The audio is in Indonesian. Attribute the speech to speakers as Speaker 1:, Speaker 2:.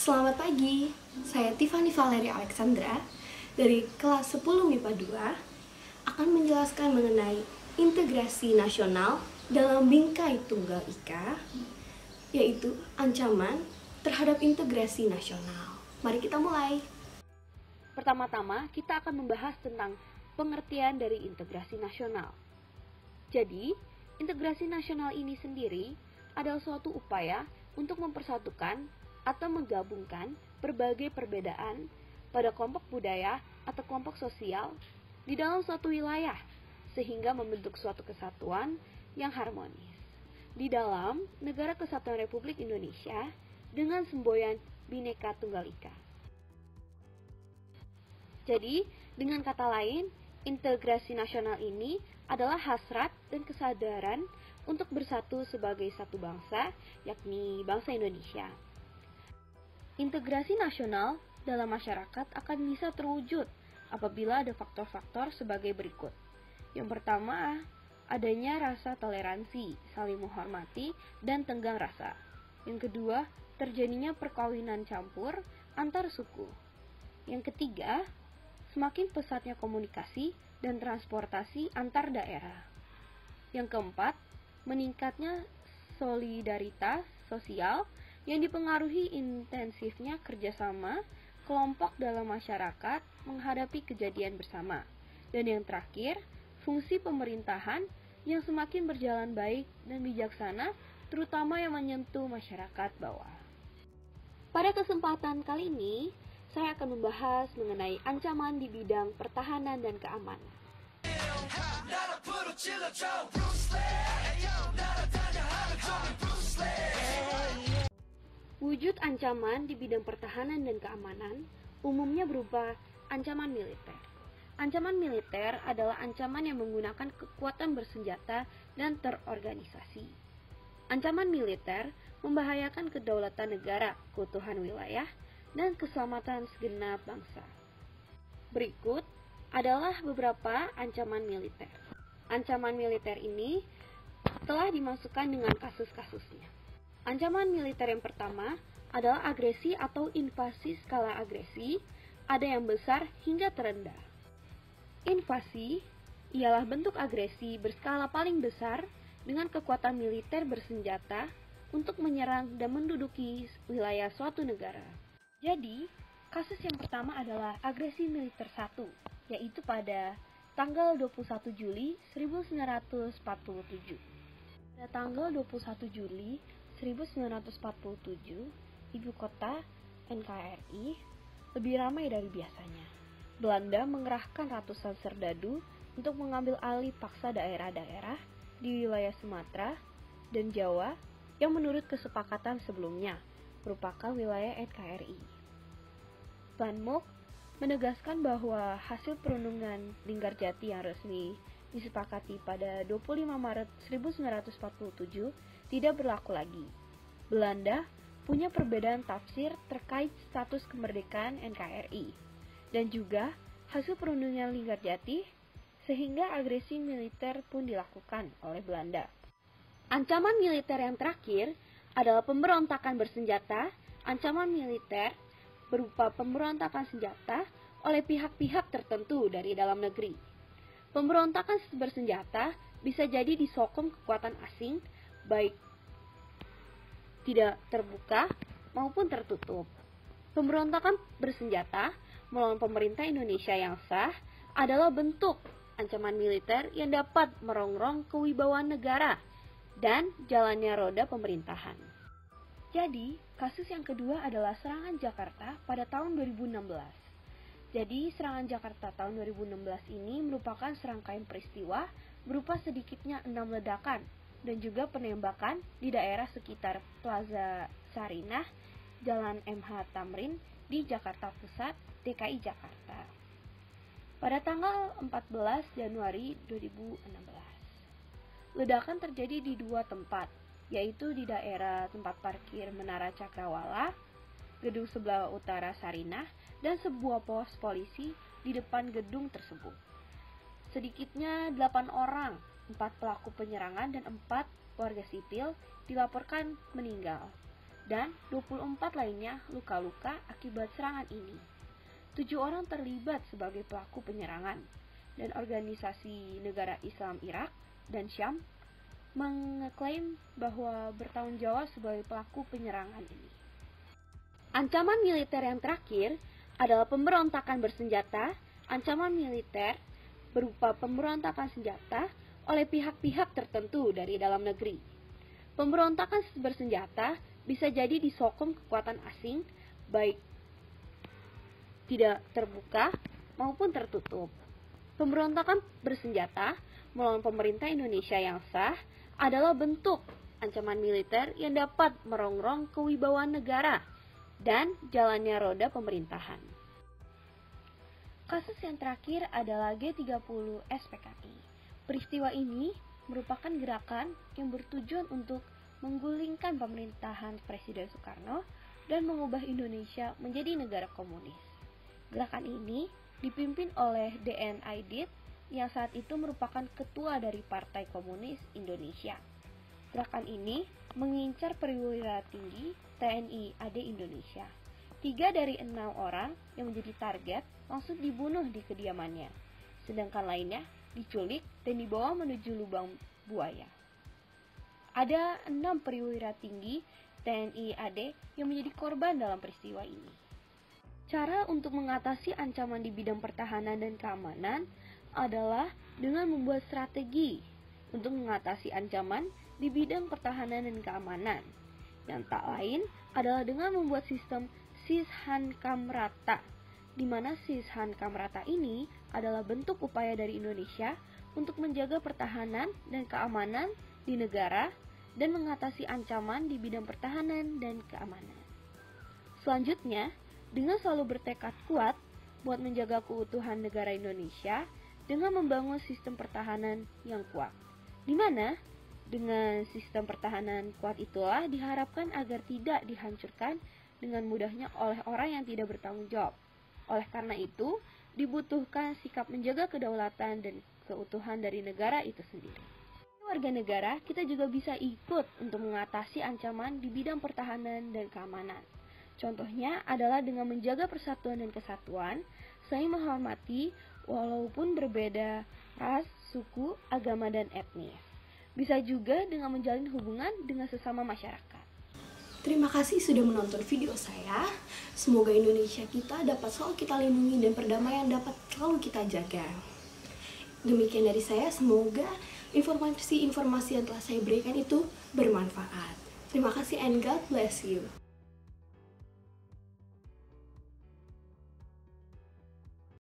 Speaker 1: Selamat pagi, saya Tiffany Valeria Alexandra dari kelas 10 MIPA 2 akan menjelaskan mengenai integrasi nasional dalam bingkai tunggal ika, yaitu ancaman terhadap integrasi nasional. Mari kita mulai.
Speaker 2: Pertama-tama, kita akan membahas tentang pengertian dari integrasi nasional. Jadi, integrasi nasional ini sendiri adalah suatu upaya untuk mempersatukan atau menggabungkan berbagai perbedaan pada kelompok budaya atau kelompok sosial di dalam suatu wilayah, sehingga membentuk suatu kesatuan yang harmonis di dalam Negara Kesatuan Republik Indonesia dengan semboyan Bhinneka Tunggal Ika. Jadi, dengan kata lain, integrasi nasional ini adalah hasrat dan kesadaran untuk bersatu sebagai satu bangsa, yakni bangsa Indonesia. Integrasi nasional dalam masyarakat akan bisa terwujud apabila ada faktor-faktor sebagai berikut. Yang pertama, adanya rasa toleransi, saling menghormati, dan tenggang rasa. Yang kedua, terjadinya perkawinan campur antar suku. Yang ketiga, semakin pesatnya komunikasi dan transportasi antar daerah. Yang keempat, meningkatnya solidaritas sosial yang dipengaruhi intensifnya kerjasama kelompok dalam masyarakat menghadapi kejadian bersama. Dan yang terakhir, fungsi pemerintahan yang semakin berjalan baik dan bijaksana, terutama yang menyentuh masyarakat bawah. Pada kesempatan kali ini, saya akan membahas mengenai ancaman di bidang pertahanan dan keamanan. Wujud ancaman di bidang pertahanan dan keamanan umumnya berupa ancaman militer. Ancaman militer adalah ancaman yang menggunakan kekuatan bersenjata dan terorganisasi. Ancaman militer membahayakan kedaulatan negara, keutuhan wilayah, dan keselamatan segenap bangsa. Berikut adalah beberapa ancaman militer. Ancaman militer ini telah dimasukkan dengan kasus-kasusnya. Ancaman militer yang pertama adalah agresi atau invasi skala agresi, ada yang besar hingga terendah. Invasi ialah bentuk agresi berskala paling besar dengan kekuatan militer bersenjata untuk menyerang dan menduduki wilayah suatu negara. Jadi, kasus yang pertama adalah agresi militer 1, yaitu pada tanggal 21 Juli 1947. Pada tanggal 21 Juli 1947, ibu kota NKRI lebih ramai dari biasanya. Belanda mengerahkan ratusan serdadu untuk mengambil alih paksa daerah-daerah di wilayah Sumatera dan Jawa yang menurut kesepakatan sebelumnya merupakan wilayah NKRI. Ban Mook menegaskan bahwa hasil perundingan Linggarjati yang resmi disepakati pada 25 Maret 1947 tidak berlaku lagi. Belanda punya perbedaan tafsir terkait status kemerdekaan NKRI dan juga hasil perundingan Linggarjati, sehingga agresi militer pun dilakukan oleh Belanda. Ancaman militer yang terakhir adalah pemberontakan bersenjata. Ancaman militer berupa pemberontakan senjata oleh pihak-pihak tertentu dari dalam negeri. Pemberontakan bersenjata bisa jadi disokong kekuatan asing, baik tidak terbuka maupun tertutup. Pemberontakan bersenjata melawan pemerintah Indonesia yang sah adalah bentuk ancaman militer yang dapat merongrong kewibawaan negara dan jalannya roda pemerintahan. Jadi, kasus yang kedua adalah serangan Jakarta pada tahun 2016. Jadi, serangan Jakarta tahun 2016 ini merupakan serangkaian peristiwa berupa sedikitnya 6 ledakan dan juga penembakan di daerah sekitar Plaza Sarinah, Jalan MH Tamrin di Jakarta Pusat, DKI Jakarta. Pada tanggal 14 Januari 2016. Ledakan terjadi di dua tempat, yaitu di daerah tempat parkir Menara Cakrawala, gedung sebelah utara Sarinah, dan sebuah pos polisi di depan gedung tersebut. Sedikitnya 8 orang, 4 pelaku penyerangan dan 4 warga sipil dilaporkan meninggal. dan 24 lainnya luka-luka akibat serangan ini. 7 orang terlibat sebagai pelaku penyerangan, dan organisasi negara Islam Irak dan Syam mengklaim bahwa bertanggung jawab sebagai pelaku penyerangan ini. Ancaman militer yang terakhir adalah pemberontakan bersenjata. Ancaman militer berupa pemberontakan senjata oleh pihak-pihak tertentu dari dalam negeri. Pemberontakan bersenjata bisa jadi disokong kekuatan asing, baik tidak terbuka maupun tertutup. Pemberontakan bersenjata melawan pemerintah Indonesia yang sah adalah bentuk ancaman militer yang dapat merongrong kewibawaan negara dan jalannya roda pemerintahan. Kasus yang terakhir adalah G30 SPKI. Peristiwa ini merupakan gerakan yang bertujuan untuk menggulingkan pemerintahan Presiden Soekarno dan mengubah Indonesia menjadi negara komunis. Gerakan ini dipimpin oleh D.N. Aidit yang saat itu merupakan ketua dari Partai Komunis Indonesia. Gerakan ini mengincar perwira tinggi TNI AD Indonesia. 3 dari 6 orang yang menjadi target langsung dibunuh di kediamannya, sedangkan lainnya diculik dan dibawa menuju lubang buaya. Ada 6 perwira tinggi TNI AD yang menjadi korban dalam peristiwa ini. Cara untuk mengatasi ancaman di bidang pertahanan dan keamanan adalah dengan membuat strategi untuk mengatasi ancaman di bidang pertahanan dan keamanan, yang tak lain adalah dengan membuat sistem Sishankam-Rata, di mana Sishankam-Rata ini adalah bentuk upaya dari Indonesia untuk menjaga pertahanan dan keamanan di negara dan mengatasi ancaman di bidang pertahanan dan keamanan. Selanjutnya, dengan selalu bertekad kuat buat menjaga keutuhan negara Indonesia dengan membangun sistem pertahanan yang kuat, di mana dengan sistem pertahanan kuat itulah diharapkan agar tidak dihancurkan dengan mudahnya oleh orang yang tidak bertanggung jawab. Oleh karena itu, dibutuhkan sikap menjaga kedaulatan dan keutuhan dari negara itu sendiri. Warga negara, kita juga bisa ikut untuk mengatasi ancaman di bidang pertahanan dan keamanan. Contohnya adalah dengan menjaga persatuan dan kesatuan, saling menghormati walaupun berbeda ras, suku, agama, dan etnis. Bisa juga dengan menjalin hubungan dengan sesama masyarakat.
Speaker 1: Terima kasih sudah menonton video saya. Semoga Indonesia kita dapat selalu kita lindungi dan perdamaian dapat selalu kita jaga. Demikian dari saya, semoga informasi-informasi yang telah saya berikan itu bermanfaat. Terima kasih and God bless you.